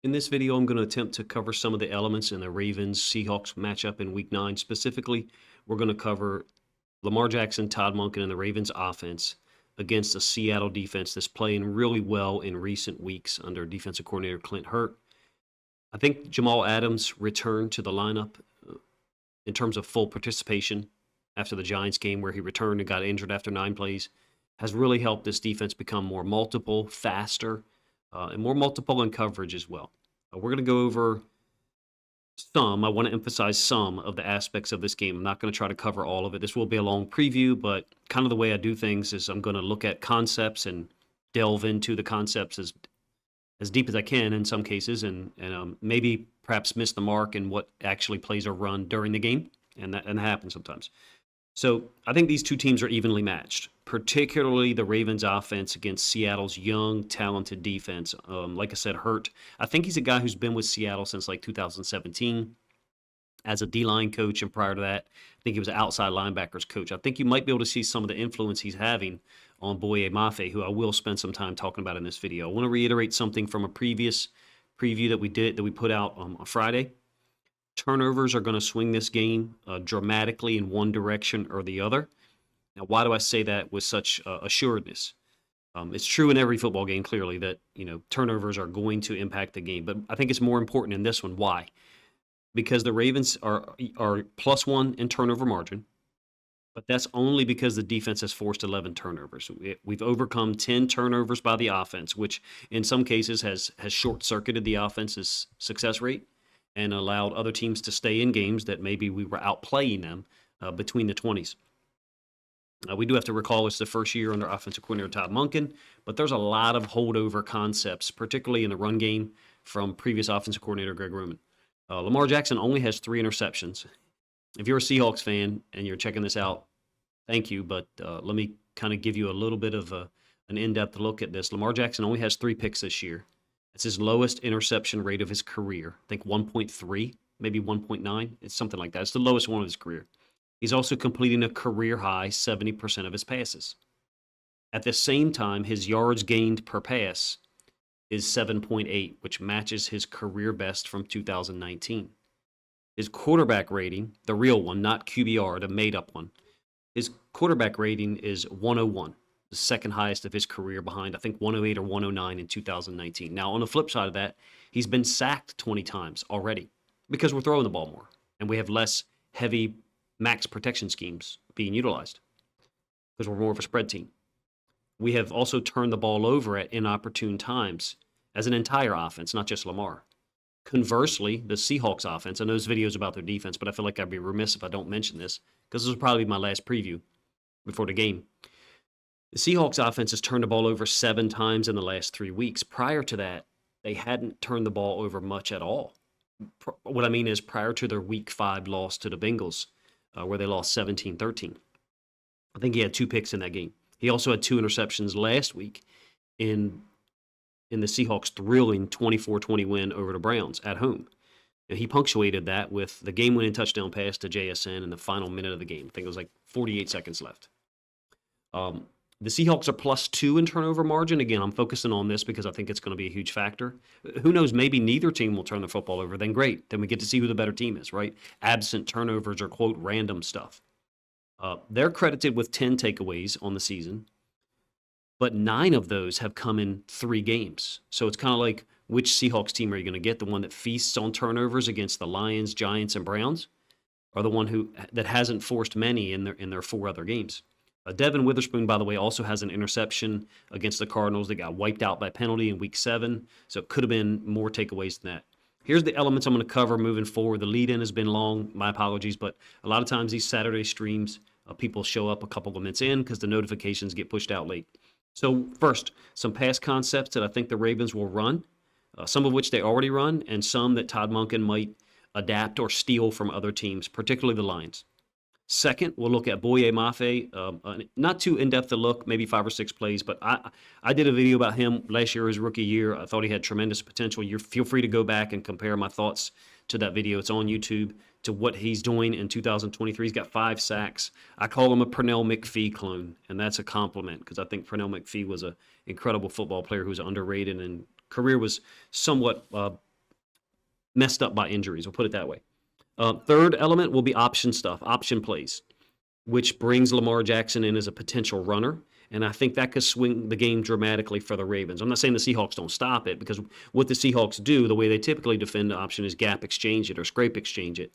In this video, I'm going to attempt to cover some of the elements in the Ravens-Seahawks matchup in Week 9. Specifically, we're going to cover Lamar Jackson, Todd Monken, and the Ravens offense against a Seattle defense that's playing really well in recent weeks under defensive coordinator Clint Hurt. I think Jamal Adams' return to the lineup in terms of full participation after the Giants game where he returned and got injured after 9 plays has really helped this defense become more multiple, faster, and more multiple in coverage as well. We're going to go over I want to emphasize some of the aspects of this game. I'm not going to try to cover all of it. This will be a long preview, but kind of the way I do things is I'm going to look at concepts and delve into the concepts as deep as I can in some cases, and maybe perhaps miss the mark in what actually plays are run during the game, and that happens sometimes. So I think these two teams are evenly matched, particularly the Ravens offense against Seattle's young, talented defense. Like I said, Hurt. I think he's a guy who's been with Seattle since like 2017 as a D-line coach, and prior to that, I think he was an outside linebackers coach. I think you might be able to see some of the influence he's having on Boye Mafe, who I will spend some time talking about in this video. I want to reiterate something from a previous preview that we put out on Friday. Turnovers are going to swing this game dramatically in one direction or the other. Now, why do I say that with such assuredness? It's true in every football game, clearly, that turnovers are going to impact the game. But I think it's more important in this one. Why? Because the Ravens are +1 in turnover margin, but that's only because the defense has forced 11 turnovers. We've overcome 10 turnovers by the offense, which in some cases has short-circuited the offense's success rate and allowed other teams to stay in games that maybe we were outplaying them between the 20s. We do have to recall it's the first year under offensive coordinator Todd Monken, but there's a lot of holdover concepts, particularly in the run game, from previous offensive coordinator Greg Roman. Lamar Jackson only has 3 interceptions. If you're a Seahawks fan and you're checking this out, thank you, but let me kind of give you a little bit of an in-depth look at this. Lamar Jackson only has 3 picks this year. It's his lowest interception rate of his career. I think 1.3, maybe 1.9. It's something like that. It's the lowest one of his career. He's also completing a career-high 70% of his passes. At the same time, his yards gained per pass is 7.8, which matches his career best from 2019. His quarterback rating, the real one, not QBR, the made-up one, his quarterback rating is 101. The second highest of his career behind, I think, 108 or 109 in 2019. Now, on the flip side of that, he's been sacked 20 times already because we're throwing the ball more and we have less heavy max protection schemes being utilized because we're more of a spread team. We have also turned the ball over at inopportune times as an entire offense, not just Lamar. Conversely, the Seahawks offense, I know there's videos about their defense, but I feel like I'd be remiss if I don't mention this because this will probably be my last preview before the game. The Seahawks offense has turned the ball over 7 times in the last 3 weeks. Prior to that, they hadn't turned the ball over much at all. What I mean is prior to their Week 5 loss to the Bengals, where they lost 17-13. I think he had 2 picks in that game. He also had 2 interceptions last week in the Seahawks' thrilling 24-20 win over the Browns at home. And he punctuated that with the game-winning touchdown pass to JSN in the final minute of the game. I think it was like 48 seconds left. The Seahawks are +2 in turnover margin. Again, I'm focusing on this because I think it's going to be a huge factor. Who knows, maybe neither team will turn the football over. Then great. Then we get to see who the better team is, right? Absent turnovers or, quote, random stuff. They're credited with 10 takeaways on the season, but 9 of those have come in 3 games. So it's kind of like, which Seahawks team are you going to get? The one that feasts on turnovers against the Lions, Giants, and Browns, or the one that hasn't forced many in their 4 other games? Devin Witherspoon, by the way, also has an interception against the Cardinals that got wiped out by penalty in Week 7, so it could have been more takeaways than that. Here's the elements I'm going to cover moving forward. The lead-in has been long. My apologies, but a lot of times these Saturday streams, people show up a couple of minutes in because the notifications get pushed out late. So first, some pass concepts that I think the Ravens will run, some of which they already run, and some that Todd Monken might adapt or steal from other teams, particularly the Lions. Second, we'll look at Boye Mafe. Not too in-depth a look, maybe 5 or 6 plays, but I did a video about him last year, his rookie year. I thought he had tremendous potential. Feel free to go back and compare my thoughts to that video. It's on YouTube, to what he's doing in 2023. He's got 5 sacks. I call him a Pernell McPhee clone, and that's a compliment because I think Pernell McPhee was an incredible football player who was underrated and career was somewhat messed up by injuries. We'll put it that way. Third element will be option stuff, option plays, which brings Lamar Jackson in as a potential runner. And I think that could swing the game dramatically for the Ravens. I'm not saying the Seahawks don't stop it, because what the Seahawks do, the way they typically defend the option, is gap exchange it or scrape exchange it,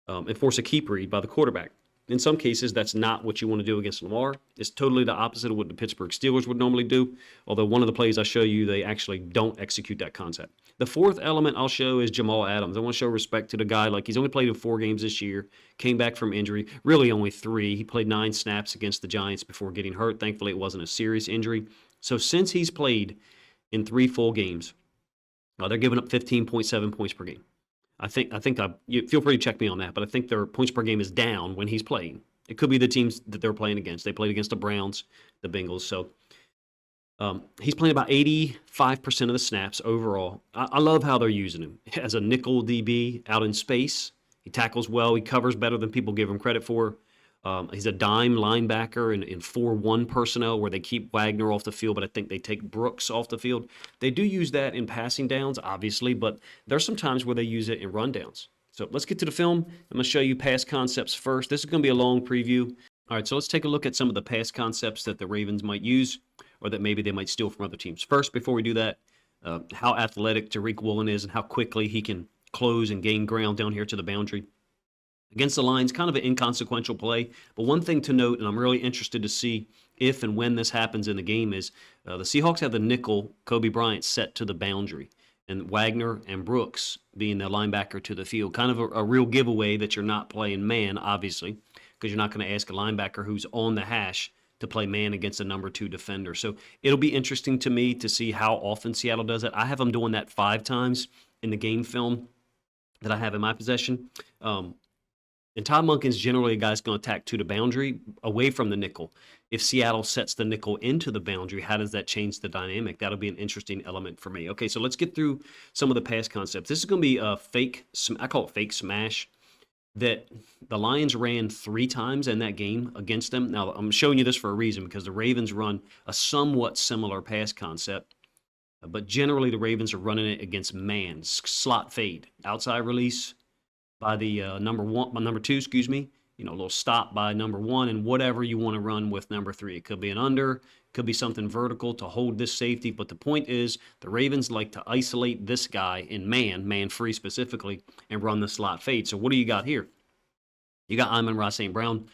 and force a keep read by the quarterback. In some cases, that's not what you want to do against Lamar. It's totally the opposite of what the Pittsburgh Steelers would normally do, although one of the plays I show you, they actually don't execute that concept. The fourth element I'll show is Jamal Adams. I want to show respect to the guy. Like, he's only played in 4 games this year, came back from injury, really only 3. He played 9 snaps against the Giants before getting hurt. Thankfully, it wasn't a serious injury. So since he's played in 3 full games, they're giving up 15.7 points per game. You feel free to check me on that, but I think their points per game is down when he's playing. It could be the teams that they're playing against. They played against the Browns, the Bengals. So he's playing about 85% of the snaps overall. I love how they're using him as a nickel DB out in space. He tackles well. He covers better than people give him credit for. He's a dime linebacker in 4-1 personnel where they keep Wagner off the field, but I think they take Brooks off the field. They do use that in passing downs, obviously, but there's some times where they use it in rundowns. So let's get to the film. I'm going to show you pass concepts first. This is going to be a long preview. All right, so let's take a look at some of the pass concepts that the Ravens might use or that maybe they might steal from other teams. First, before we do that, how athletic Tariq Woolen is and how quickly he can close and gain ground down here to the boundary. Against the Lions, kind of an inconsequential play. But one thing to note, and I'm really interested to see if and when this happens in the game, is the Seahawks have the nickel, Kobe Bryant, set to the boundary. And Wagner and Brooks being the linebacker to the field. Kind of a real giveaway that you're not playing man, obviously, because you're not going to ask a linebacker who's on the hash to play man against a number 2 defender. So it'll be interesting to me to see how often Seattle does that. I have them doing that 5 times in the game film that I have in my possession. And Todd Monken's generally a guy that's going to attack to the boundary away from the nickel. If Seattle sets the nickel into the boundary, how does that change the dynamic? That'll be an interesting element for me. Okay, so let's get through some of the pass concepts. This is going to be a fake, I call it fake smash, that the Lions ran 3 times in that game against them. Now, I'm showing you this for a reason, because the Ravens run a somewhat similar pass concept. But generally, the Ravens are running it against man, slot fade, outside release by the number 2, excuse me. A little stop by number 1, and whatever you want to run with number 3. It could be an under, could be something vertical to hold this safety. But the point is, the Ravens like to isolate this guy in man free specifically, and run the slot fade. So what do you got here? You got Amon-Ra St. Brown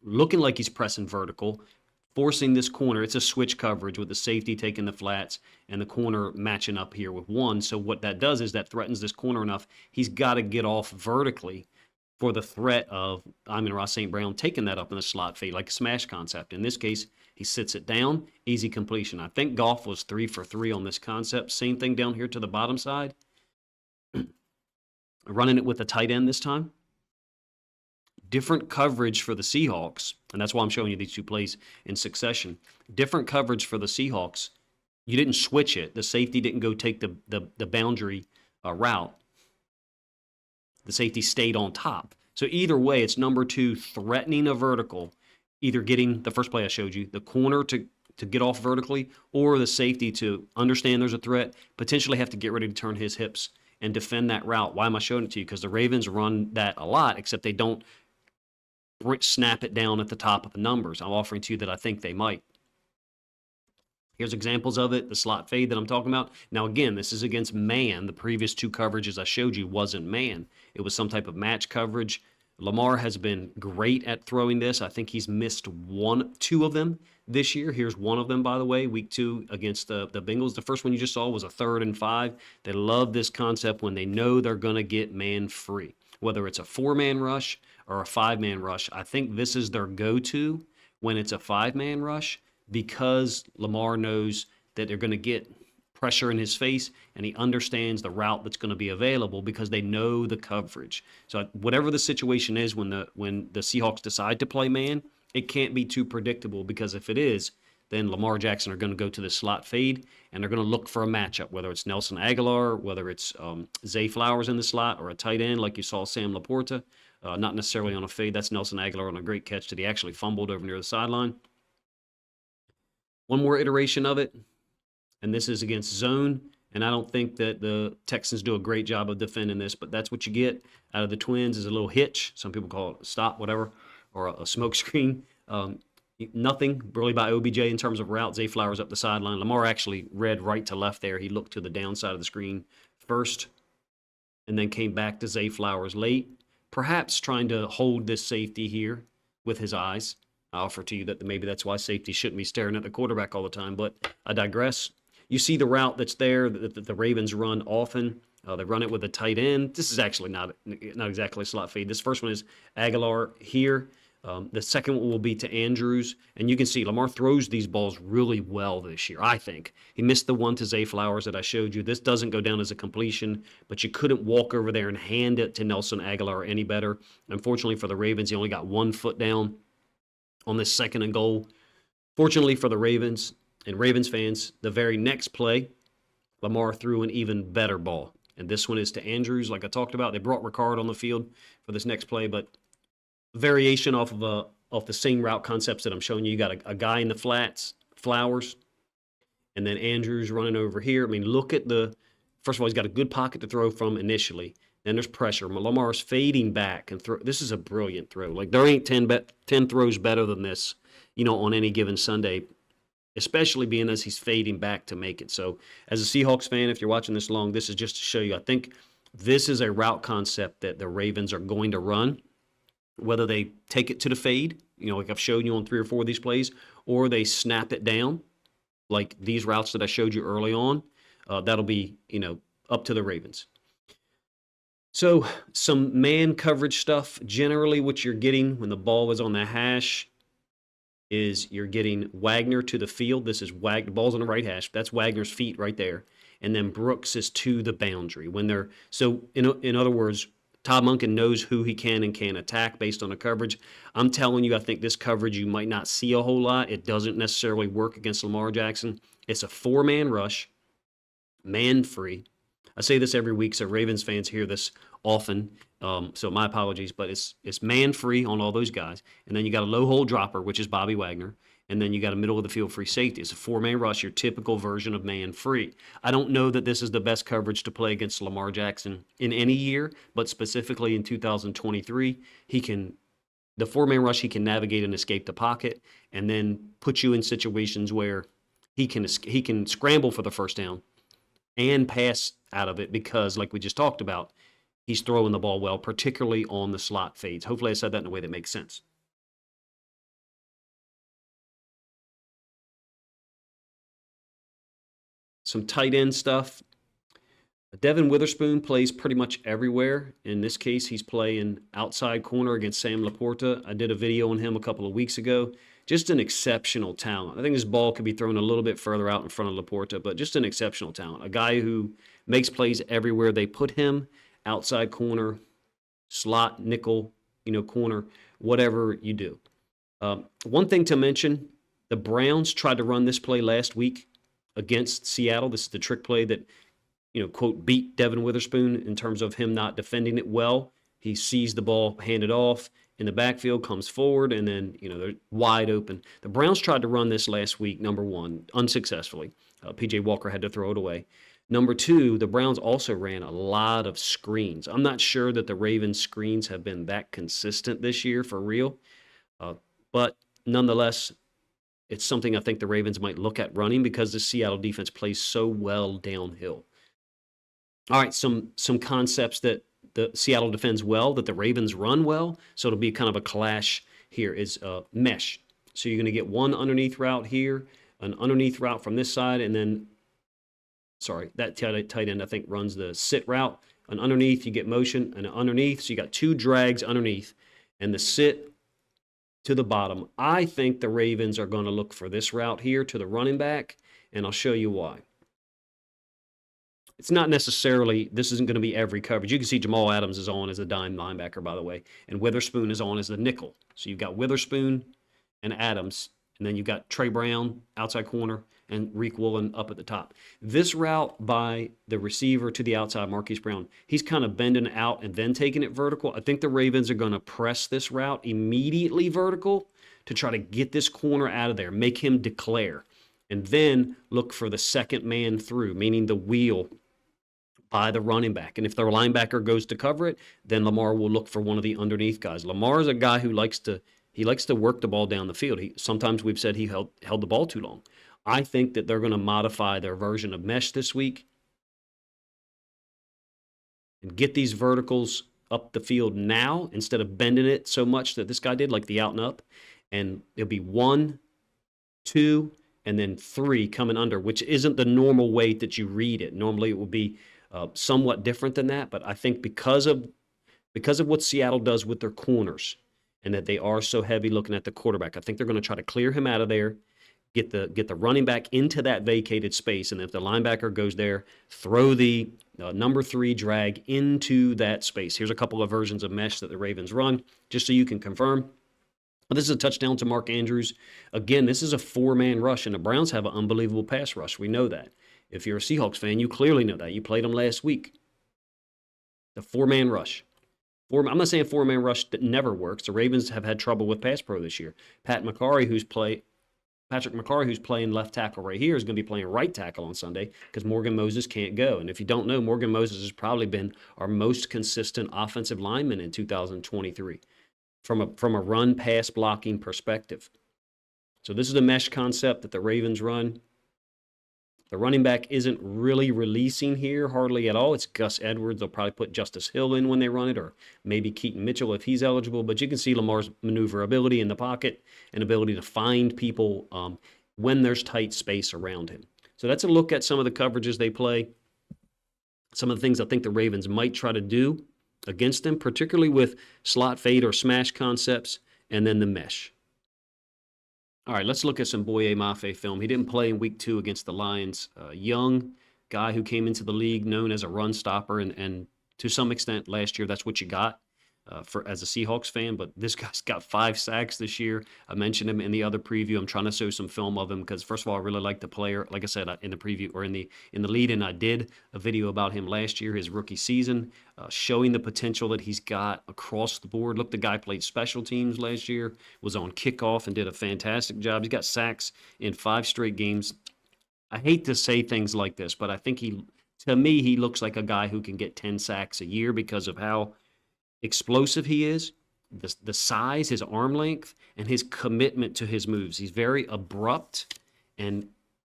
looking like he's pressing vertical, forcing this corner. It's a switch coverage with the safety taking the flats and the corner matching up here with 1. So what that does is that threatens this corner enough. He's got to get off vertically for the threat of Amon-Ra St. Brown taking that up in the slot fade, like a smash concept. In this case, he sits it down, easy completion. I think Goff was 3 for 3 on this concept. Same thing down here to the bottom side. Running it with a tight end this time. Different coverage for the Seahawks, and that's why I'm showing you these 2 plays in succession. Different coverage for the Seahawks. You didn't switch it. The safety didn't go take the boundary route. The safety stayed on top. So either way, it's number 2 threatening a vertical, either getting the first play I showed you, the corner to get off vertically, or the safety to understand there's a threat, potentially have to get ready to turn his hips and defend that route. Why am I showing it to you? Because the Ravens run that a lot, except they don't snap it down at the top of the numbers. I'm offering to you that I think they might. Here's examples of it, the slot fade that I'm talking about. Now, again, this is against man. The previous 2 coverages I showed you wasn't man. It was some type of match coverage. Lamar has been great at throwing this. I think he's missed 2 of them this year. Here's one of them, by the way, week 2 against the Bengals. The first one you just saw was a 3rd and 5. They love this concept when they know they're going to get man free, whether it's a 4-man rush or a 5-man rush. I think this is their go-to when it's a 5-man rush, because Lamar knows that they're going to get pressure in his face, and he understands the route that's going to be available because they know the coverage. So whatever the situation is when the Seahawks decide to play man, it can't be too predictable, because if it is, then Lamar Jackson are going to go to the slot fade, and they're going to look for a matchup, whether it's Nelson Aguilar, whether it's Zay Flowers in the slot, or a tight end like you saw Sam Laporta. Not necessarily on a fade. That's Nelson Aguilar on a great catch that he actually fumbled over near the sideline. One more iteration of it, and this is against zone. And I don't think that the Texans do a great job of defending this, but that's what you get out of the Twins is a little hitch. Some people call it a stop, whatever, or a smoke screen. Nothing really by OBJ in terms of route. Zay Flowers up the sideline. Lamar actually read right to left there. He looked to the downside of the screen first and then came back to Zay Flowers late, perhaps trying to hold this safety here with his eyes. I offer to you that maybe that's why safety shouldn't be staring at the quarterback all the time, but I digress. You see the route that's there that the Ravens run often. They run it with a tight end. This is actually not exactly a slot feed. This first one is Aguilar here. The second one will be to Andrews. And you can see Lamar throws these balls really well this year, I think. He missed the one to Zay Flowers that I showed you. This doesn't go down as a completion, but you couldn't walk over there and hand it to Nelson Aguilar any better. Unfortunately for the Ravens, he only got 1 foot down on this 2nd and goal. Fortunately for the Ravens and Ravens fans, the very next play, Lamar threw an even better ball. And this one is to Andrews, like I talked about. They brought Ricard on the field for this next play, but variation off the same route concepts that I'm showing you. You got a guy in the flats, Flowers, and then Andrews running over here. I mean, look at first of all, he's got a good pocket to throw from initially. Then there's pressure. Lamar's fading back and throw. This is a brilliant throw. Like there ain't 10 throws better than this, on any given Sunday, especially being as he's fading back to make it. So as a Seahawks fan, if you're watching this long, this is just to show you, I think this is a route concept that the Ravens are going to run, whether they take it to the fade, like I've shown you on 3 or 4 of these plays, or they snap it down like these routes that I showed you early on. That'll be, up to the Ravens. So some man coverage stuff. Generally what you're getting when the ball is on the hash is you're getting Wagner to the field. This is the ball's on the right hash. That's Wagner's feet right there. And then Brooks is to the boundary. So in other words, Todd Monken knows who he can and can't attack based on the coverage. I'm telling you, I think this coverage you might not see a whole lot. It doesn't necessarily work against Lamar Jackson. It's a 4-man rush, man-free. I say this every week, so Ravens fans hear this often, so my apologies, but it's man-free on all those guys. And then you got a low-hole dropper, which is Bobby Wagner, and then you got a middle-of-the-field free safety. It's a 4-man rush, your typical version of man-free. I don't know that this is the best coverage to play against Lamar Jackson in any year, but specifically in 2023, the 4-man rush, he can navigate and escape the pocket and then put you in situations where he can scramble for the first down and pass out of it because, like we just talked about, he's throwing the ball well, particularly on the slot fades. Hopefully I said that in a way that makes sense. Some tight end stuff. Devin Witherspoon plays pretty much everywhere. In this case, he's playing outside corner against Sam Laporta. I did a video on him a couple of weeks ago. Just an exceptional talent. I think this ball could be thrown a little bit further out in front of Laporta, but just an exceptional talent. A guy who makes plays everywhere they put him, outside corner, slot, nickel, corner, whatever you do. One thing to mention, the Browns tried to run this play last week against Seattle. This is the trick play that, quote, beat Devin Witherspoon in terms of him not defending it well. He sees the ball handed off in the backfield, comes forward, and then, they're wide open. The Browns tried to run this last week, number 1, unsuccessfully. P.J. Walker had to throw it away. Number 2, the Browns also ran a lot of screens. I'm not sure that the Ravens' screens have been that consistent this year for real, but nonetheless, it's something I think the Ravens might look at running because the Seattle defense plays so well downhill. All right, some concepts that the Seattle defends well, that the Ravens run well, so it'll be kind of a clash here, is mesh. So you're going to get one underneath route here, an underneath route from this side, and then, that tight end I think runs the sit route. An underneath, you get motion, and an underneath, so you got 2 drags underneath, and the sit to the bottom. I think the Ravens are going to look for this route here to the running back, and I'll show you why. It's not necessarily, this isn't going to be every coverage. You can see Jamal Adams is on as a dime linebacker, by the way, and Witherspoon is on as the nickel. So you've got Witherspoon and Adams, and then you've got Trey Brown, outside corner, and Reek Woolen up at the top. This route by the receiver to the outside, Marquise Brown, he's kind of bending out and then taking it vertical. I think the Ravens are going to press this route immediately vertical to try to get this corner out of there, make him declare. and then look for the second man through, meaning the wheel by the running back. And if the linebacker goes to cover it, then Lamar will look for one of the underneath guys. Lamar is a guy who likes to work the ball down the field. Sometimes we've said he held the ball too long. I think that they're going to modify their version of mesh this week and get these verticals up the field now instead of bending it so much that this guy did, like the out and up. And it'll be 1, 2, and then 3 coming under, which isn't the normal way that you read it. Normally it will be somewhat different than that, but I think because of what Seattle does with their corners and that they are so heavy looking at the quarterback, I think they're going to try to clear him out of there, get the running back into that vacated space, and if the linebacker goes there, throw the number 3 drag into that space. Here's a couple of versions of mesh that the Ravens run, just so you can confirm. This is a touchdown to Mark Andrews. Again, this is a 4-man rush, and the Browns have an unbelievable pass rush. We know that. If you're a Seahawks fan, you clearly know that. You played them last week. The 4-man rush. I'm not saying 4-man rush that never works. The Ravens have had trouble with pass pro this year. Patrick McCarry, who's playing left tackle right here, is going to be playing right tackle on Sunday because Morgan Moses can't go. And if you don't know, Morgan Moses has probably been our most consistent offensive lineman in 2023 from a run pass blocking perspective. So this is a mesh concept that the Ravens run. The running back isn't really releasing here hardly at all. It's Gus Edwards. They'll probably put Justice Hill in when they run it, or maybe Keaton Mitchell if he's eligible. But you can see Lamar's maneuverability in the pocket and ability to find people when there's tight space around him. So that's a look at some of the coverages they play, some of the things I think the Ravens might try to do against them, particularly with slot fade or smash concepts, and then the mesh. All right, let's look at some Boye Mafe film. He didn't play in week 2 against the Lions. Young guy who came into the league known as a run stopper, and to some extent last year that's what you got as a Seahawks fan. But this guy's got 5 sacks this year. I mentioned him in the other preview. I'm trying to show some film of him because, first of all, I really like the player. Like I said in the preview or in the lead-in, I did a video about him last year, his rookie season, showing the potential that he's got across the board. Look, the guy played special teams last year, was on kickoff, and did a fantastic job. He's got sacks in 5 straight games. I hate to say things like this, but I think to me, he looks like a guy who can get 10 sacks a year because of how explosive he is, the size, his arm length, and his commitment to his moves. He's very abrupt and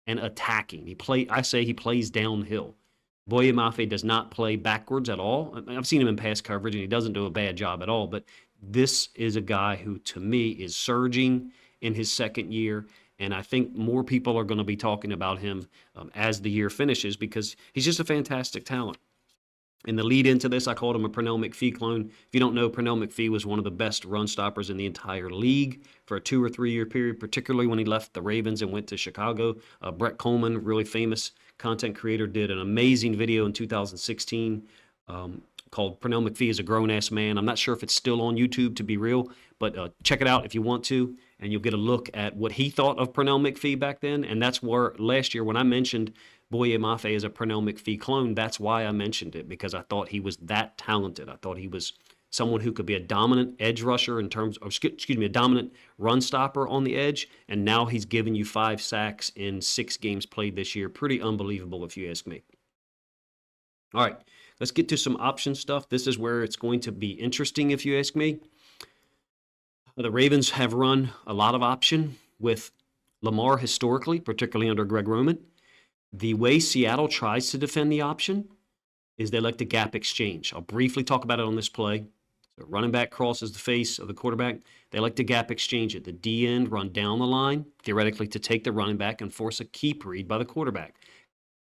attacking. He plays downhill. Boye Mafe does not play backwards at all. I've seen him in pass coverage, and he doesn't do a bad job at all. But this is a guy who, to me, is surging in his second year. And I think more people are going to be talking about him as the year finishes because he's just a fantastic talent. In the lead into this, I called him a Pernell McPhee clone. If you don't know, Pernell McPhee was one of the best run stoppers in the entire league for a 2 or 3 year period, particularly when he left the Ravens and went to Chicago. Brett Coleman, really famous content creator, did an amazing video in 2016 called Pernell McPhee is a Grown-Ass Man. I'm not sure if it's still on YouTube, to be real, but check it out if you want to, and you'll get a look at what he thought of Pernell McPhee back then. And that's where last year when I mentioned Boye Mafe is a Pernell McPhee clone, that's why I mentioned it, because I thought he was that talented. I thought he was someone who could be a dominant edge rusher a dominant run stopper on the edge, and now he's given you 5 sacks in 6 games played this year. Pretty unbelievable if you ask me. All right, let's get to some option stuff. This is where it's going to be interesting if you ask me. The Ravens have run a lot of option with Lamar historically, particularly under Greg Roman. The way Seattle tries to defend the option is they like the gap exchange. I'll briefly talk about it on this play. So running back crosses the face of the quarterback. They like to gap exchange it. The D end run down the line, theoretically to take the running back and force a keep read by the quarterback.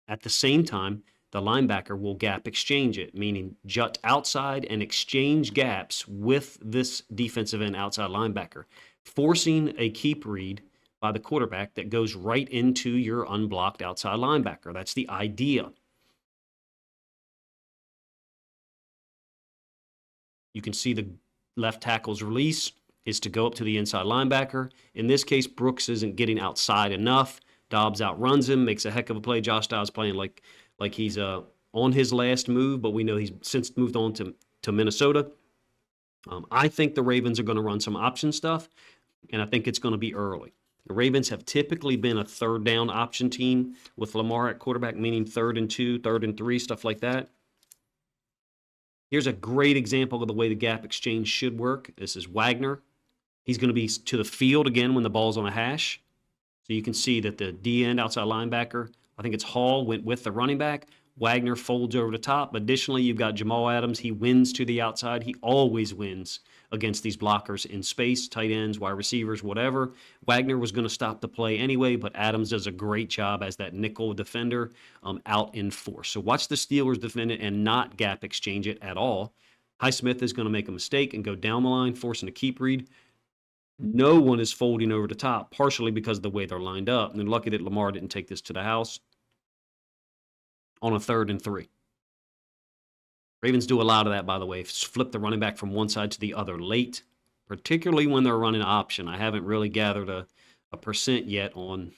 At the same time, the linebacker will gap exchange it, meaning jut outside and exchange gaps with this defensive end outside linebacker, forcing a keep read by the quarterback that goes right into your unblocked outside linebacker. That's the idea. You can see the left tackle's release is to go up to the inside linebacker. In this case, Brooks isn't getting outside enough. Dobbs outruns him, makes a heck of a play. Josh Dobbs playing like he's on his last move, but we know he's since moved on to Minnesota. I think the Ravens are going to run some option stuff, and I think it's going to be early. The Ravens have typically been a third down option team with Lamar at quarterback, meaning 3rd and 2, 3rd and 3, stuff like that. Here's a great example of the way the gap exchange should work. This is Wagner. He's going to be to the field again when the ball's on a hash. So you can see that the D-end outside linebacker, I think it's Hall, went with the running back. Wagner folds over the top. Additionally, you've got Jamal Adams. He wins to the outside. He always wins against these blockers in space, tight ends, wide receivers, whatever. Wagner was going to stop the play anyway, but Adams does a great job as that nickel defender out in force. So watch the Steelers defend it and not gap exchange it at all. Highsmith is going to make a mistake and go down the line, forcing a keep read. No one is folding over the top, partially because of the way they're lined up. And they're lucky that Lamar didn't take this to the house on a 3rd and 3. Ravens do a lot of that, by the way. Flip the running back from one side to the other late, particularly when they're running option. I haven't really gathered a percent yet on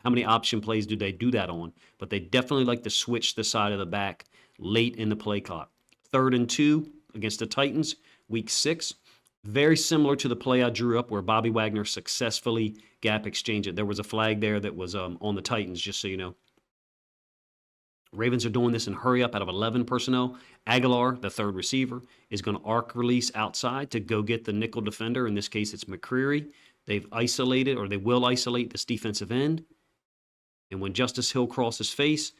how many option plays do they do that on, but they definitely like to switch the side of the back late in the play clock. 3rd and 2 against the Titans, week 6. Very similar to the play I drew up where Bobby Wagner successfully gap exchanged it. There was a flag there that was on the Titans, just so you know. Ravens are doing this in hurry up out of 11 personnel. Aguilar, the 3rd receiver, is going to arc release outside to go get the nickel defender. In this case, it's McCreary. They've isolated, or they will isolate, this defensive end. And when Justice Hill crosses face,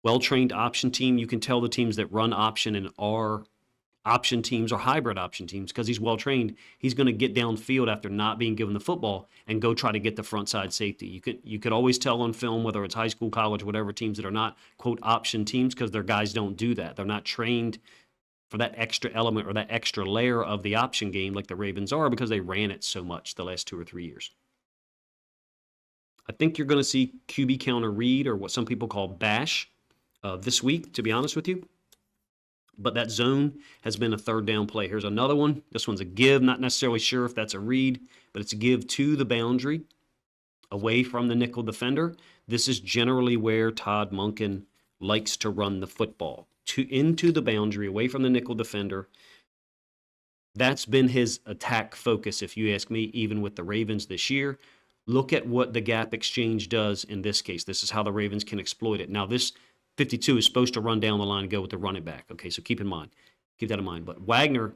well-trained option team, you can tell the teams that run option and are option teams or hybrid option teams, because he's well-trained, he's going to get downfield after not being given the football and go try to get the front side safety. You could always tell on film, whether it's high school, college, whatever, teams that are not, quote, option teams, because their guys don't do that. They're not trained for that extra element or that extra layer of the option game like the Ravens are, because they ran it so much the last 2 or 3 years. I think you're going to see QB counter read, or what some people call bash, this week, to be honest with you. But that zone has been a 3rd down play. Here's another one. This one's a give. Not necessarily sure if that's a read, but it's a give to the boundary away from the nickel defender. This is generally where Todd Monken likes to run the football, into the boundary, away from the nickel defender. That's been his attack focus, if you ask me, even with the Ravens this year. Look at what the gap exchange does in this case. This is how the Ravens can exploit it. Now, this 52 is supposed to run down the line and go with the running back. Okay, so keep that in mind. But Wagner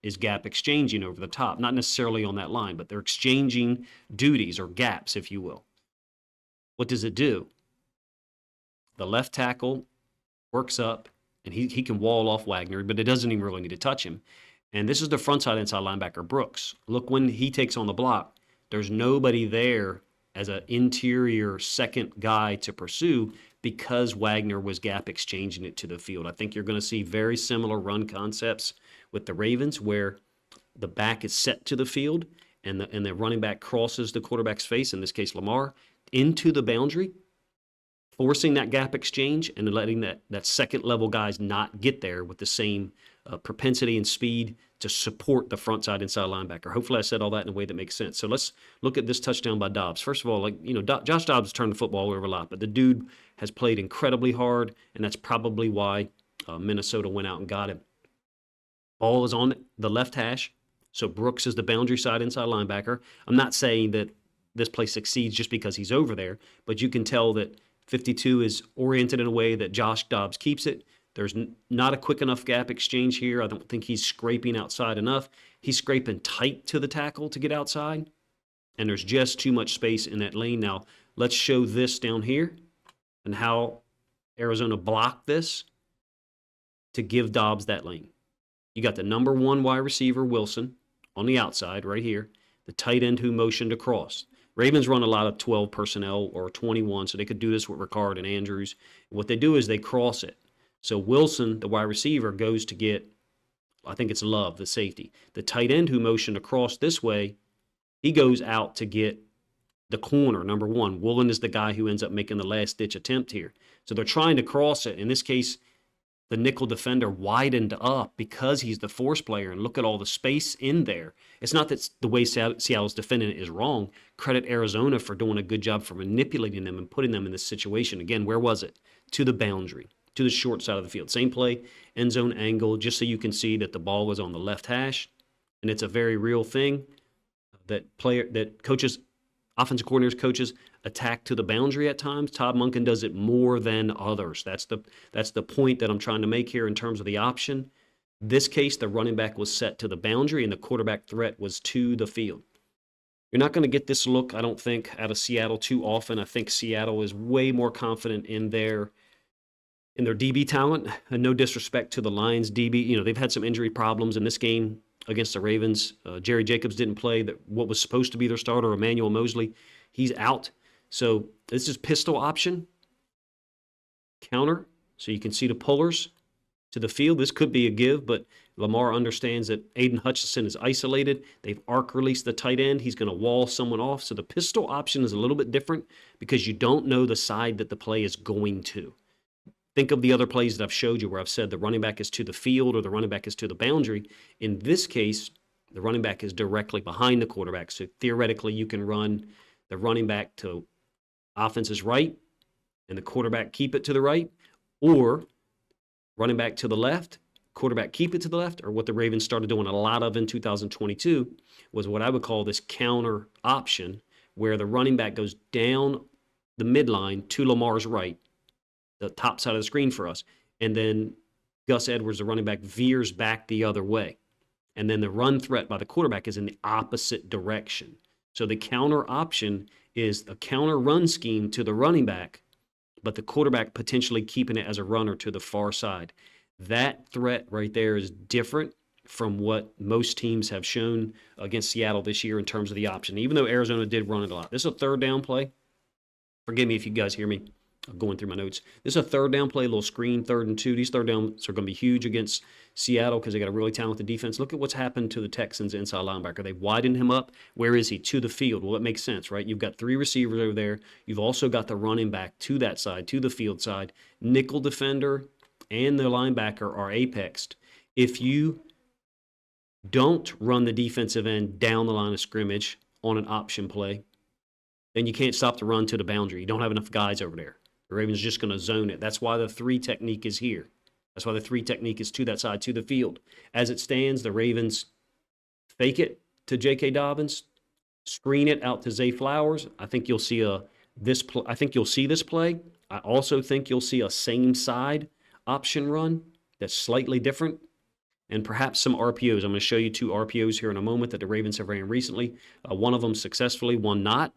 is gap exchanging over the top, not necessarily on that line, but they're exchanging duties or gaps, if you will. What does it do? The left tackle works up, and he can wall off Wagner, but it doesn't even really need to touch him. And this is the front side inside linebacker, Brooks. Look, when he takes on the block, there's nobody there as an interior second guy to pursue, because Wagner was gap exchanging it to the field. I think you're going to see very similar run concepts with the Ravens, where the back is set to the field and the running back crosses the quarterback's face, in this case Lamar, into the boundary, forcing that gap exchange and letting that second level guys not get there with the same propensity and speed to support the front side inside linebacker. Hopefully I said all that in a way that makes sense. So let's look at this touchdown by Dobbs. First of all, Josh Dobbs turned the football over a lot, but the dude has played incredibly hard, and that's probably why Minnesota went out and got him. Ball is on the left hash, so Brooks is the boundary side inside linebacker. I'm not saying that this play succeeds just because he's over there, but you can tell that 52 is oriented in a way that Josh Dobbs keeps it. There's not a quick enough gap exchange here. I don't think he's scraping outside enough. He's scraping tight to the tackle to get outside, and there's just too much space in that lane. Now, let's show this down here and how Arizona blocked this to give Dobbs that lane. You got the number 1 wide receiver, Wilson, on the outside right here, the tight end who motioned across. Ravens run a lot of 12 personnel or 21, so they could do this with Ricard and Andrews. What they do is they cross it. So Wilson, the wide receiver, goes to get, I think it's Love, the safety. The tight end who motioned across this way, he goes out to get the corner, number 1. Woolen is the guy who ends up making the last-ditch attempt here. So they're trying to cross it. In this case, the nickel defender widened up because he's the force player, and look at all the space in there. It's not that the way Seattle's defending it is wrong. Credit Arizona for doing a good job for manipulating them and putting them in this situation. Again, where was it? To the boundary, to the short side of the field. Same play, end zone angle, just so you can see that the ball was on the left hash, and it's a very real thing that coaches offensive coordinators, coaches attack to the boundary at times. Todd Monken does it more than others. That's the point that I'm trying to make here in terms of the option. This case, the running back was set to the boundary and the quarterback threat was to the field. You're not going to get this look, I don't think, out of Seattle too often. I think Seattle is way more confident in their DB talent. And no disrespect to the Lions DB. They've had some injury problems in this game against the Ravens. Jerry Jacobs didn't play. What was supposed to be their starter, Emmanuel Mosley, he's out. So this is pistol option, counter. So you can see the pullers to the field. This could be a give, but Lamar understands that Aiden Hutchinson is isolated. They've arc released the tight end. He's going to wall someone off. So the pistol option is a little bit different because you don't know the side that the play is going to. Think of the other plays that I've showed you where I've said the running back is to the field or the running back is to the boundary. In this case, the running back is directly behind the quarterback. So theoretically, you can run the running back to offense's right and the quarterback keep it to the right, or running back to the left, quarterback keep it to the left, or what the Ravens started doing a lot of in 2022 was what I would call this counter option, where the running back goes down the midline to Lamar's right, the top side of the screen for us, and then Gus Edwards, the running back, veers back the other way. And then the run threat by the quarterback is in the opposite direction. So the counter option is a counter run scheme to the running back, but the quarterback potentially keeping it as a runner to the far side. That threat right there is different from what most teams have shown against Seattle this year in terms of the option, even though Arizona did run it a lot. This is a third down play. Forgive me if you guys hear me. I'm going through my notes. This is a third down play, a little screen, 3rd and 2. These third downs are going to be huge against Seattle because they got a really talented defense. Look at what's happened to the Texans inside linebacker. They've widened him up. Where is he? To the field. Well, it makes sense, right? You've got 3 receivers over there. You've also got the running back to that side, to the field side. Nickel defender and the linebacker are apexed. If you don't run the defensive end down the line of scrimmage on an option play, then you can't stop the run to the boundary. You don't have enough guys over there. The Ravens are just going to zone it. That's why the 3 technique is here. That's why the 3 technique is to that side, to the field. As it stands, the Ravens fake it to J.K. Dobbins, screen it out to Zay Flowers. I think you'll see this play. I also think you'll see a same side option run that's slightly different, and perhaps some RPOs. I'm going to show you 2 RPOs here in a moment that the Ravens have ran recently. One of them successfully, one not.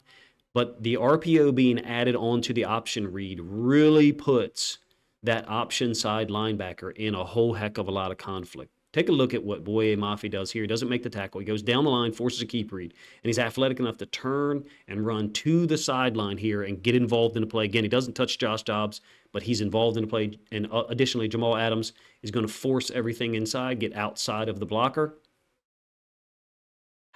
But the RPO being added onto the option read really puts that option side linebacker in a whole heck of a lot of conflict. Take a look at what Boye Mafe does here. He doesn't make the tackle. He goes down the line, forces a keep read, and he's athletic enough to turn and run to the sideline here and get involved in the play. Again, he doesn't touch Josh Dobbs, but he's involved in the play. And additionally, Jamal Adams is going to force everything inside, get outside of the blocker.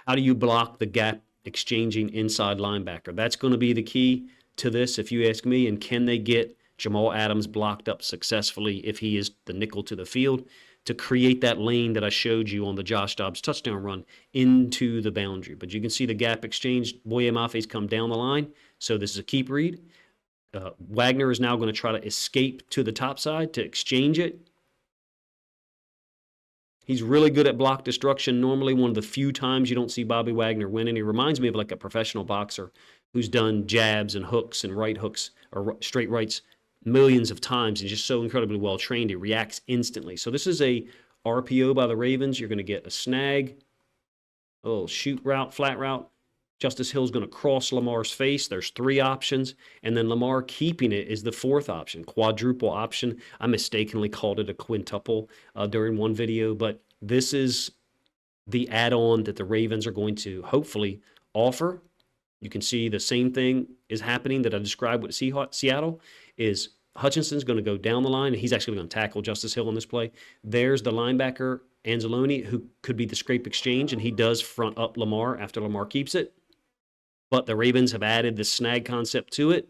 How do you block the gap exchanging inside linebacker? That's going to be the key to this, if you ask me. And can they get Jamal Adams blocked up successfully if he is the nickel to the field to create that lane that I showed you on the Josh Dobbs touchdown run into the boundary? But you can see the gap exchange. Boye Mafe's come down the line, so this is a keep read. Wagner is now going to try to escape to the top side to exchange it. He's really good at block destruction. Normally, one of the few times you don't see Bobby Wagner win, and he reminds me of like a professional boxer who's done jabs and hooks and right hooks or straight rights millions of times. He's just so incredibly well trained. He reacts instantly. So this is a RPO by the Ravens. You're going to get a snag, a little shoot route, flat route. Justice Hill's going to cross Lamar's face. There's 3 options. And then Lamar keeping it is the 4th option, quadruple option. I mistakenly called it a quintuple during one video, but this is the add-on that the Ravens are going to hopefully offer. You can see the same thing is happening that I described with Seattle. Is Hutchinson's going to go down the line, and he's actually going to tackle Justice Hill on this play. There's the linebacker, Anzalone, who could be the scrape exchange, and he does front up Lamar after Lamar keeps it. But the Ravens have added this snag concept to it.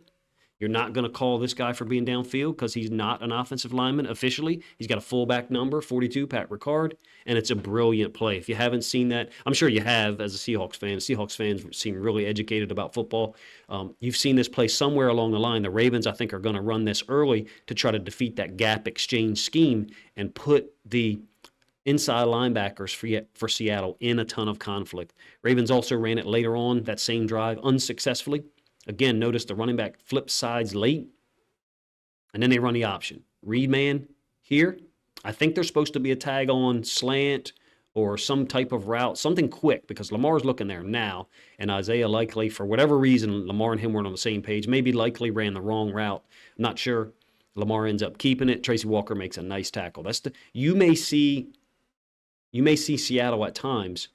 You're not going to call this guy for being downfield because he's not an offensive lineman officially. He's got a fullback number, 42, Pat Ricard, and it's a brilliant play. If you haven't seen that, I'm sure you have as a Seahawks fan. Seahawks fans seem really educated about football. You've seen this play somewhere along the line. The Ravens, I think, are going to run this early to try to defeat that gap exchange scheme and put the inside linebackers for Seattle in a ton of conflict. Ravens also ran it later on, that same drive, unsuccessfully. Again, notice the running back flips sides late, and then they run the option. Read man here. I think there's supposed to be a tag on slant or some type of route, something quick, because Lamar's looking there now, and Isaiah likely, for whatever reason, Lamar and him weren't on the same page, maybe likely ran the wrong route. I'm not sure. Lamar ends up keeping it. Tracy Walker makes a nice tackle. You may see Seattle at times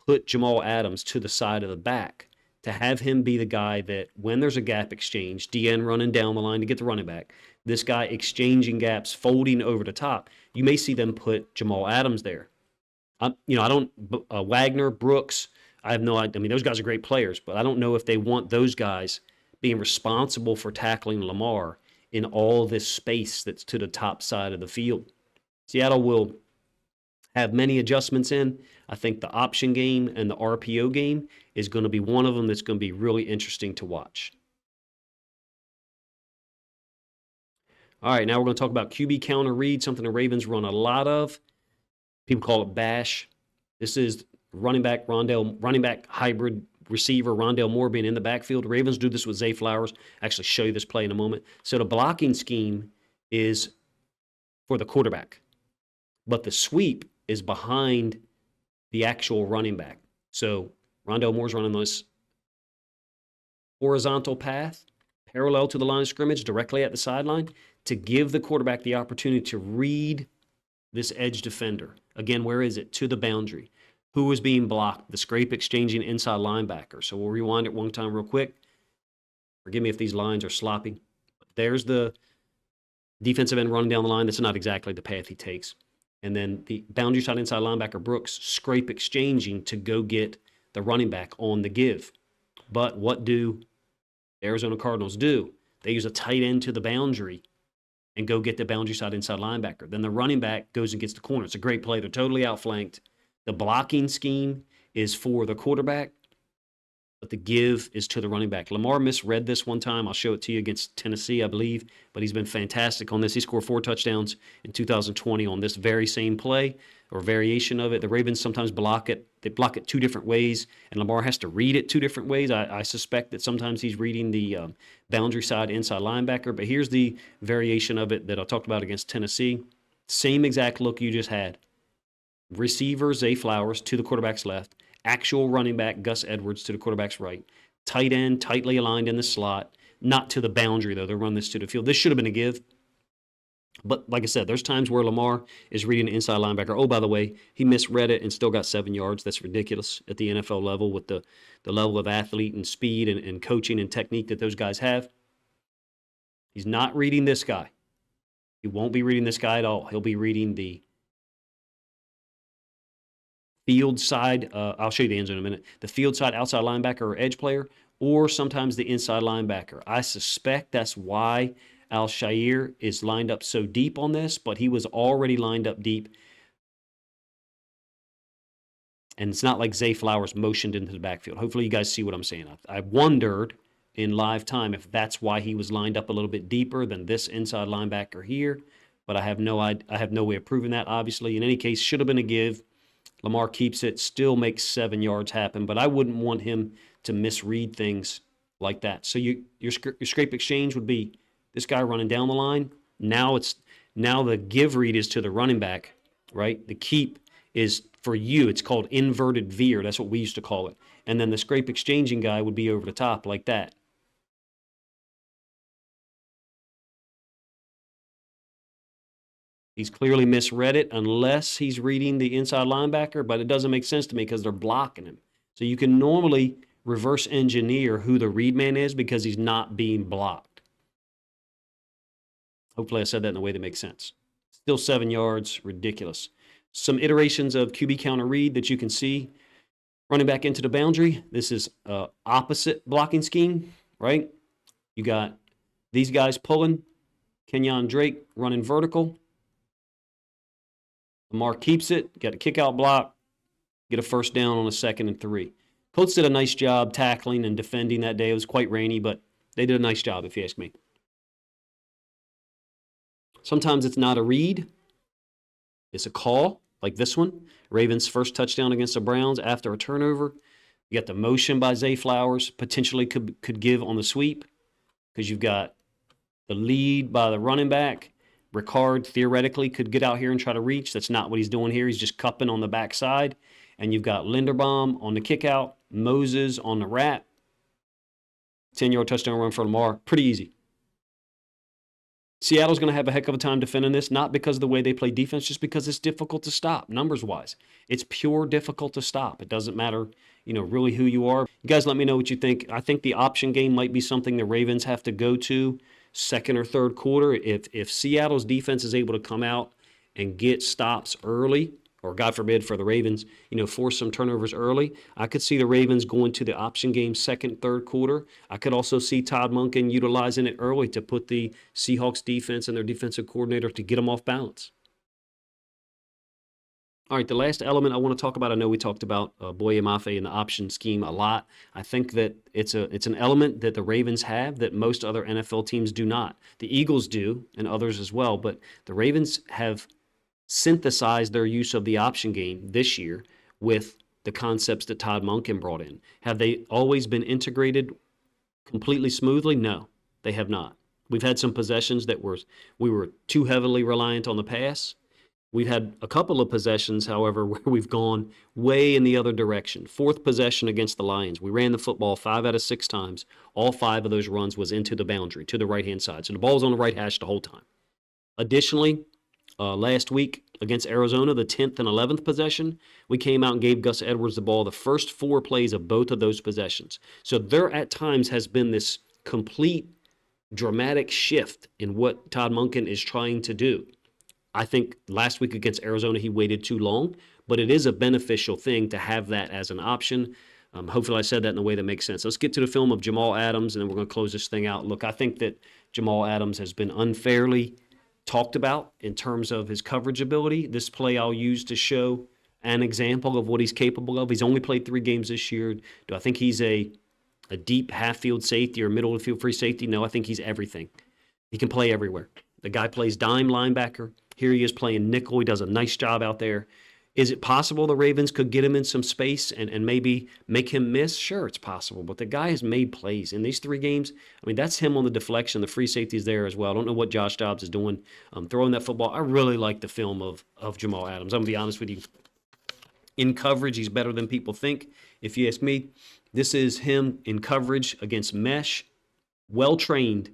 put Jamal Adams to the side of the back to have him be the guy that when there's a gap exchange, DN running down the line to get the running back, this guy exchanging gaps, folding over the top, you may see them put Jamal Adams there. Wagner, Brooks, I have no idea. I mean, those guys are great players, but I don't know if they want those guys being responsible for tackling Lamar in all this space that's to the top side of the field. Seattle will have many adjustments in. I think the option game and the RPO game is going to be one of them that's going to be really interesting to watch. All right, now we're going to talk about QB counter read, something the Ravens run a lot of. People call it bash. This is running back hybrid receiver Rondale Moore being in the backfield. Ravens do this with Zay Flowers. I'll actually show you this play in a moment. So the blocking scheme is for the quarterback, but the sweep is behind the actual running back. So Rondale Moore's running this horizontal path parallel to the line of scrimmage directly at the sideline to give the quarterback the opportunity to read this edge defender. Again, where is it? To the boundary. Who is being blocked? The scrape exchanging inside linebacker. So we'll rewind it one time real quick. Forgive me if these lines are sloppy. There's the defensive end running down the line. That's not exactly the path he takes. And then the boundary side inside linebacker, Brooks, scrape exchanging to go get the running back on the give. But what do the Arizona Cardinals do? They use a tight end to the boundary and go get the boundary side inside linebacker. Then the running back goes and gets the corner. It's a great play. They're totally outflanked. The blocking scheme is for the quarterback, but the give is to the running back. Lamar misread this one time. I'll show it to you against Tennessee, I believe, but he's been fantastic on this. He scored 4 touchdowns in 2020 on this very same play or variation of it. The Ravens sometimes block it. They block it 2 different ways, and Lamar has to read it 2 different ways. I suspect that sometimes he's reading the boundary side inside linebacker, but here's the variation of it that I talked about against Tennessee. Same exact look you just had. Receiver, Zay Flowers, to the quarterback's left. Actual running back, Gus Edwards, to the quarterback's right. Tight end, tightly aligned in the slot. Not to the boundary, though. They run this to the field. This should have been a give. But like I said, there's times where Lamar is reading the inside linebacker. Oh, by the way, he misread it and still got 7 yards. That's ridiculous at the NFL level with the level of athlete and speed and coaching and technique that those guys have. He's not reading this guy. He won't be reading this guy at all. He'll be reading the field side, I'll show you the end zone in a minute, the field side outside linebacker or edge player, or sometimes the inside linebacker. I suspect that's why Al-Shaair is lined up so deep on this, but he was already lined up deep. And it's not like Zay Flowers motioned into the backfield. Hopefully you guys see what I'm saying. I wondered in live time if that's why he was lined up a little bit deeper than this inside linebacker here, but I have no way of proving that, obviously. In any case, should have been a give. Lamar keeps it, still makes 7 yards happen, but I wouldn't want him to misread things like that. So your scrape exchange would be this guy running down the line. Now the give read is to the running back, right? The keep is for you. It's called inverted veer. That's what we used to call it. And then the scrape exchanging guy would be over the top like that. He's clearly misread it unless he's reading the inside linebacker, but it doesn't make sense to me because they're blocking him. So you can normally reverse engineer who the read man is because he's not being blocked. Hopefully I said that in a way that makes sense. Still 7 yards, ridiculous. Some iterations of QB counter read that you can see. Running back into the boundary. This is opposite blocking scheme, right? You got these guys pulling. Kenyon Drake running vertical. Lamar keeps it, got a kick-out block, get a first down on a 2nd and 3. Colts did a nice job tackling and defending that day. It was quite rainy, but they did a nice job, if you ask me. Sometimes it's not a read. It's a call. like this one. Ravens' first touchdown against the Browns after a turnover. You got the motion by Zay Flowers, potentially could give on the sweep because you've got the lead by the running back. Ricard theoretically could get out here and try to reach. That's not what he's doing here. He's just cupping on the backside. And you've got Linderbaum on the kick out, Moses on the wrap. 10-yard touchdown run for Lamar. Pretty easy. Seattle's going to have a heck of a time defending this, not because of the way they play defense, just because it's difficult to stop, numbers-wise. It's pure difficult to stop. It doesn't matter, really who you are. You guys let me know what you think. I think the option game might be something the Ravens have to go to second or third quarter. If Seattle's defense is able to come out and get stops early, or God forbid for the Ravens, force some turnovers early, I could see the Ravens going to the option game second, third quarter. I could also see Todd Monken utilizing it early to put the Seahawks defense and their defensive coordinator to get them off balance. All right, the last element I want to talk about, I know we talked about Boye and Mafe in the option scheme a lot. I think that it's an element that the Ravens have that most other NFL teams do not. The Eagles do, and others as well, but the Ravens have synthesize their use of the option game this year with the concepts that Todd Monken brought in. Have they always been integrated completely smoothly? No, they have not. We've had some possessions that we were too heavily reliant on the pass. We've had a couple of possessions, however, where we've gone way in the other direction. Fourth possession against the Lions. We ran the football 5 out of 6 times. All 5 of those runs was into the boundary, to the right-hand side. So the ball was on the right hash the whole time. Additionally, last week against Arizona, the 10th and 11th possession, we came out and gave Gus Edwards the ball the first 4 plays of both of those possessions. So there at times has been this complete dramatic shift in what Todd Monken is trying to do. I think last week against Arizona, he waited too long, but it is a beneficial thing to have that as an option. Hopefully I said that in a way that makes sense. Let's get to the film of Jamal Adams, and then we're going to close this thing out. Look, I think that Jamal Adams has been unfairly talked about in terms of his coverage ability. This play I'll use to show an example of what he's capable of. He's only played 3 games this year. Do I think he's a deep half-field safety or middle-of-the-field free safety? No, I think he's everything. He can play everywhere. The guy plays dime linebacker. Here he is playing nickel. He does a nice job out there. Is it possible the Ravens could get him in some space and maybe make him miss? Sure, it's possible. But the guy has made plays in these 3 games. I mean, that's him on the deflection. The free safety's there as well. I don't know what Josh Dobbs is doing throwing that football. I really like the film of Jamal Adams. I'm going to be honest with you. In coverage, he's better than people think. If you ask me, this is him in coverage against mesh, well-trained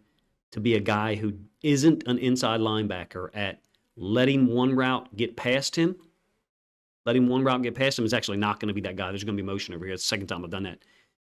to be a guy who isn't an inside linebacker at letting one route get past him. Letting one route get past him is actually not going to be that guy. There's going to be motion over here. It's the second time I've done that.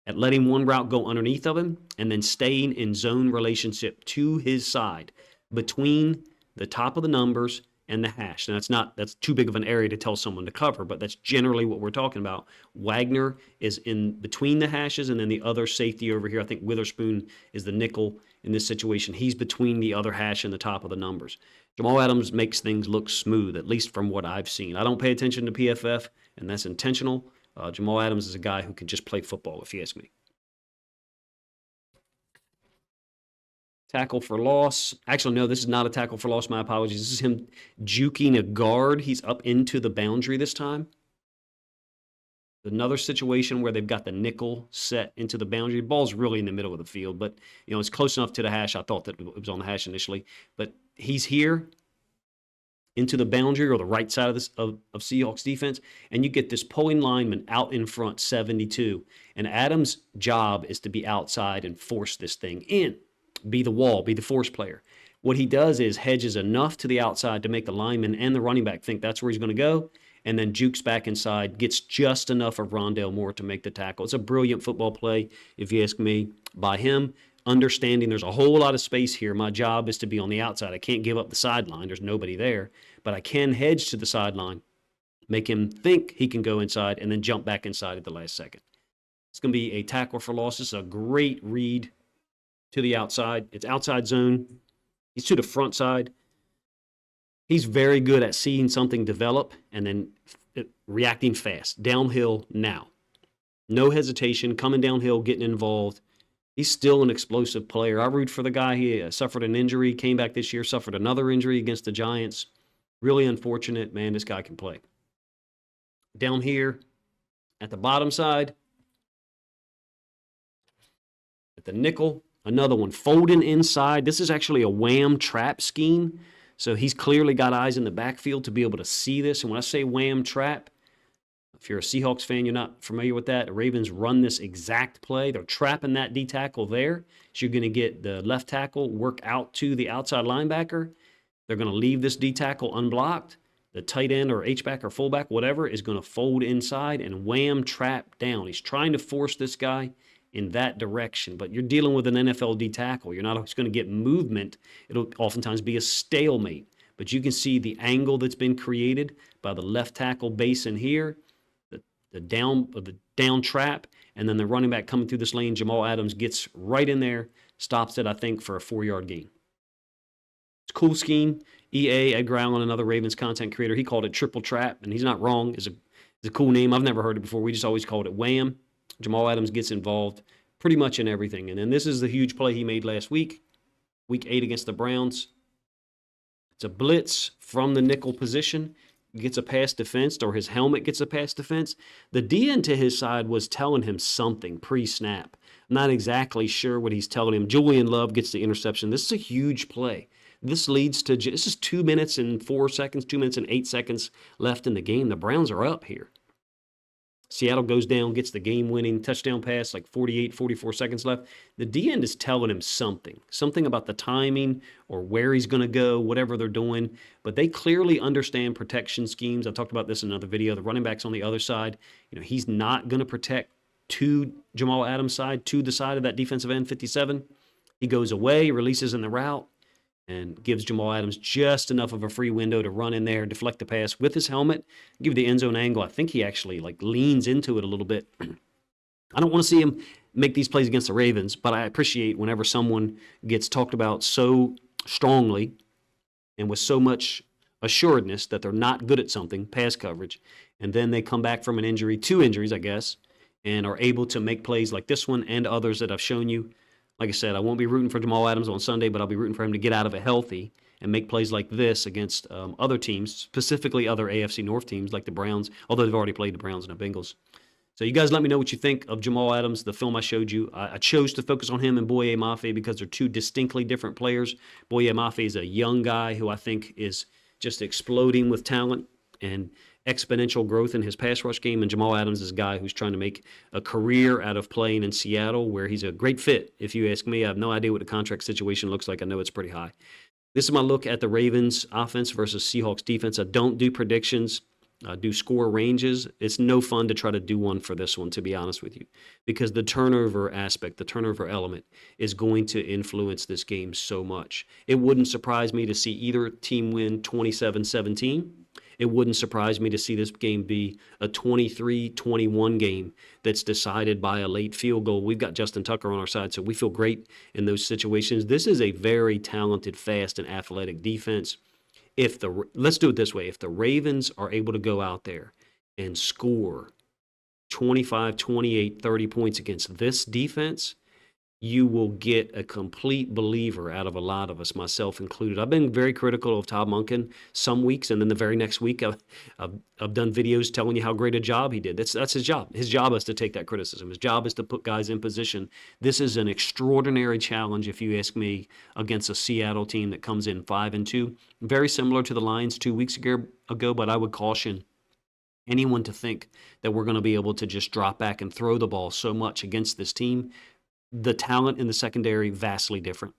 At letting one route go underneath of him and then staying in zone relationship to his side between the top of the numbers and the hash. Now, that's too big of an area to tell someone to cover, but that's generally what we're talking about. Wagner is in between the hashes, and then the other safety over here, I think Witherspoon is the nickel in this situation. He's between the other hash and the top of the numbers. Jamal Adams makes things look smooth, at least from what I've seen. I don't pay attention to PFF, and that's intentional. Jamal Adams is a guy who can just play football, if you ask me. Tackle for loss. Actually, no, this is not a tackle for loss. My apologies. This is him juking a guard. He's up into the boundary this time. Another situation where they've got the nickel set into the boundary. The ball's really in the middle of the field, but it's close enough to the hash. I thought that it was on the hash initially, but he's here into the boundary or the right side of Seahawks defense, and you get this pulling lineman out in front, 72. And Adams' job is to be outside and force this thing in. Be the wall, be the force player. What he does is hedges enough to the outside to make the lineman and the running back think that's where he's going to go, and then jukes back inside, gets just enough of Rondale Moore to make the tackle. It's a brilliant football play, if you ask me, by him. Understanding there's a whole lot of space here. My job is to be on the outside. I can't give up the sideline. There's nobody there. But I can hedge to the sideline, make him think he can go inside, and then jump back inside at the last second. It's going to be a tackle for loss. It's a great read to the outside. It's outside zone. He's to the front side. He's very good at seeing something develop and then reacting fast. Downhill now. No hesitation, coming downhill, getting involved. He's still an explosive player. I root for the guy. He suffered an injury, came back this year, suffered another injury against the Giants. Really unfortunate. Man, this guy can play. Down here at the bottom side, at the nickel, another one folding inside. This is actually a wham trap scheme. So he's clearly got eyes in the backfield to be able to see this. And when I say wham trap, if you're a Seahawks fan, you're not familiar with that. The Ravens run this exact play. They're trapping that D tackle there. So you're going to get the left tackle work out to the outside linebacker. They're going to leave this D tackle unblocked. The tight end or H-back or fullback, whatever, is going to fold inside and wham trap down. He's trying to force this guy in that direction, but you're dealing with an NFL D tackle. You're not always going to get movement. It'll oftentimes be a stalemate, but you can see the angle that's been created by the left tackle base in here, the down trap, and then the running back coming through this lane. Jamal Adams gets right in there, stops it, I think, for a 4-yard gain. It's a cool scheme. EA, Edgar Allen, another Ravens content creator, he called it triple trap, and he's not wrong. It's a cool name. I've never heard it before. We just always called it wham. Jamal Adams gets involved pretty much in everything. And then this is the huge play he made last week, week 8 against the Browns. It's a blitz from the nickel position. Gets a pass defense, or his helmet gets a pass defense. The DN to his side was telling him something pre-snap. I'm not exactly sure what he's telling him. Julian Love gets the interception. This is a huge play. This leads to, this is 2 minutes and 4 seconds, 2 minutes and 8 seconds left in the game. The Browns are up here. Seattle goes down, gets the game-winning touchdown pass, like 48, 44 seconds left. The D-end is telling him something about the timing or where he's going to go, whatever they're doing. But they clearly understand protection schemes. I talked about this in another video. The running back's on the other side. He's not going to protect to Jamal Adams' side, to the side of that defensive end, 57. He goes away, releases in the route, and gives Jamal Adams just enough of a free window to run in there, deflect the pass with his helmet, give the end zone angle. I think he actually leans into it a little bit. I don't want to see him make these plays against the Ravens, but I appreciate whenever someone gets talked about so strongly and with so much assuredness that they're not good at something, pass coverage, and then they come back from an injury, 2 injuries, I guess, and are able to make plays like this one and others that I've shown you. Like I said, I won't be rooting for Jamal Adams on Sunday, but I'll be rooting for him to get out of it healthy and make plays like this against other teams, specifically other AFC North teams like the Browns, although they've already played the Browns and the Bengals. So you guys let me know what you think of Jamal Adams, the film I showed you. I chose to focus on him and Boye Mafe because they're 2 distinctly different players. Boye Mafe is a young guy who I think is just exploding with talent and exponential growth in his pass rush game, and Jamal Adams is a guy who's trying to make a career out of playing in Seattle, where he's a great fit. If you ask me, I have no idea what the contract situation looks like. I know it's pretty high. This is my look at the Ravens offense versus Seahawks defense. I don't do predictions. I do score ranges. It's no fun to try to do one for this one, to be honest with you, because the turnover aspect, the turnover element is going to influence this game so much. It wouldn't surprise me to see either team win 27-17. It wouldn't surprise me to see this game be a 23-21 game that's decided by a late field goal. We've got Justin Tucker on our side, so we feel great in those situations. This is a very talented, fast, and athletic defense. Let's do it this way. If the Ravens are able to go out there and score 25, 28, 30 points against this defense, you will get a complete believer out of a lot of us, myself included. I've been very critical of Todd Monken some weeks, and then the very next week I've done videos telling you how great a job he did. That's his job. His job is to take that criticism. His job is to put guys in position. This is an extraordinary challenge, if you ask me, against a Seattle team that comes in 5-2. Very similar to the Lions 2 weeks ago, but I would caution anyone to think that we're going to be able to just drop back and throw the ball so much against this team. The talent in the secondary, vastly different.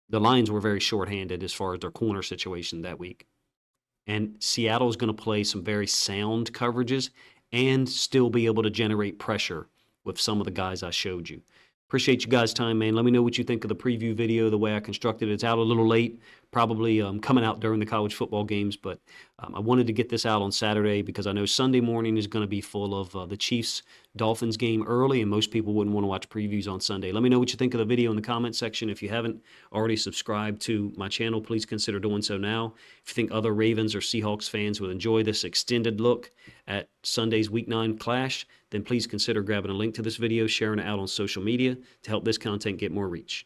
The Lions were very shorthanded as far as their corner situation that week. And Seattle is going to play some very sound coverages and still be able to generate pressure with some of the guys I showed you. Appreciate you guys' time, man. Let me know what you think of the preview video, the way I constructed it. It's out a little late, probably coming out during the college football games, but I wanted to get this out on Saturday because I know Sunday morning is going to be full of the Chiefs-Dolphins game early, and most people wouldn't want to watch previews on Sunday. Let me know what you think of the video in the comment section. If you haven't already subscribed to my channel, please consider doing so now. If you think other Ravens or Seahawks fans would enjoy this extended look at Sunday's Week 9 clash, then please consider grabbing a link to this video, sharing it out on social media to help this content get more reach.